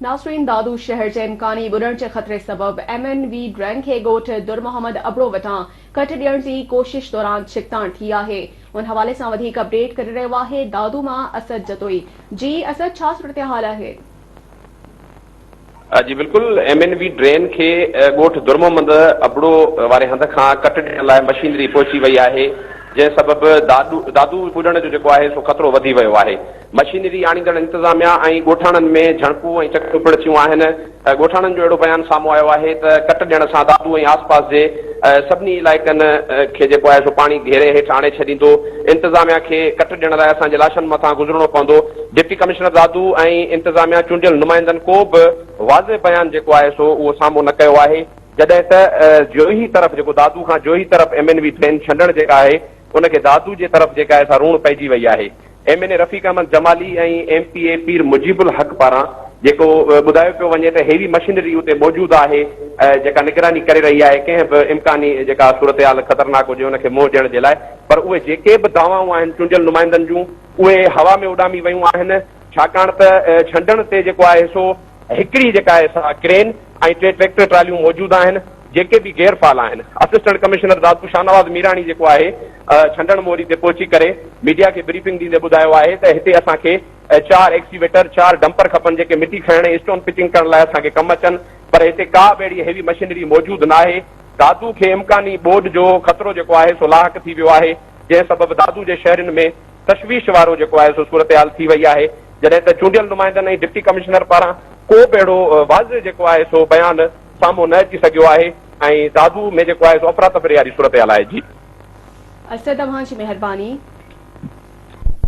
नासरीन दादू शहर जे इम्कानी बुॾण जे ख़तरे सबब MNV ड्रेन खे ॻोठ दुर मोहम्मद अबड़ो वटां कट ॾियण जी कोशिश दौरान छिकताण थी आहे। उन हवाले सां वधीक अपडेट करे रहियो आहे दादू मां असद जतोई। जी असद, छा सूरत-हाल आहे? जी बिल्कुल, MNV ड्रेन के ॻोठ दुर मोहम्मद अबड़ो वारे हंध खां कट ॾियण लाइ मशीनरी पहुची वई आहे, जंहिं सबब दादू ॿुॾण जो जेको आहे सो ख़तरो वधी वियो आहे। मशीनरी आणींदड़ इंतज़ामिया ऐं ॻोठाणनि में झड़पूं ऐं चकूं पिड़चियूं आहिनि। ॻोठाणनि जो अहिड़ो बयान साम्हूं आयो आहे त कट ॾियण सां दादू ऐं आसपास जे सभिनी इलाइक़नि खे जेको आहे सो पाणी घेरे हेठि आणे छॾींदो। इंतज़ामिया खे कट ॾियण लाइ असांजे लाशनि मथां गुज़रणो पवंदो। डिप्टी कमिश्नर दादू ऐं इंतज़ामिया चूंडियल नुमाइंदनि को बि वाज़े बयान जेको आहे सो उहो साम्हूं न कयो आहे, जॾहिं त जोही तरफ़ जेको दादू खां जोही तरफ़ MNV ड्रेन छंडण जेका आहे उनखे दादू जे तरफ़ जेका आहे सा रूण पइजी वई आहे। MNA रफ़ीक अहमद जमाली ऐं MPA पीर मुजीबुल हक़ पारां जेको ॿुधायो पियो वञे त हेवी मशीनरी उते मौजूदु आहे जेका निगरानी करे रही आहे कंहिं बि इम्कानी जेका सूरत हाल ख़तरनाक हुजे उनखे मुंहुं ॾियण जे लाइ। पर उहे जेके बि दावाऊं आहिनि चूंडियल नुमाइंदनि जूं उहे हवा में उॾामी वियूं आहिनि, छाकाणि त छंडण ते जेको आहे सो हिकिड़ी जेका आहे सा क्रेन ऐं 2 ट्रैक्टर ट्रालियूं मौजूदु आहिनि जेके बि गैरफाल आहिनि। असिस्टेंट कमिश्नर दादू शाहनवाज़ मीराणी जेको आहे छंडण मोरी ते पहुची करे मीडिया खे ब्रीफिंग ॾींदे ॿुधायो आहे त हिते असांखे 4 एक्सीवेटर 4 डंपर खपनि जेके मिटी खणण स्टोन पिचिंग करण लाइ असांखे कमु अचनि, पर हिते का बि अहिड़ी हेवी मशीनरी मौजूदु न आहे। दादू खे इम्कानी ॿोॾ जो ख़तरो जेको आहे सो लाहक थी वियो आहे, जंहिं सबब दादू जे शहरनि में तशवीश वारो जेको आहे सो सूरत हाल थी वई आहे, जॾहिं त चूंडियल नुमाइंदनि ऐं डिप्टी कमिश्नर पारां को बि अहिड़ो वाज़े जेको आहे सो बयान साम्हूं न अची सघियो आहे ऐं दादू में जेको आहे सो अफ़रा तफ़री वारी सूरत हाल आहे। जी असद, तव्हांजी महिरबानी।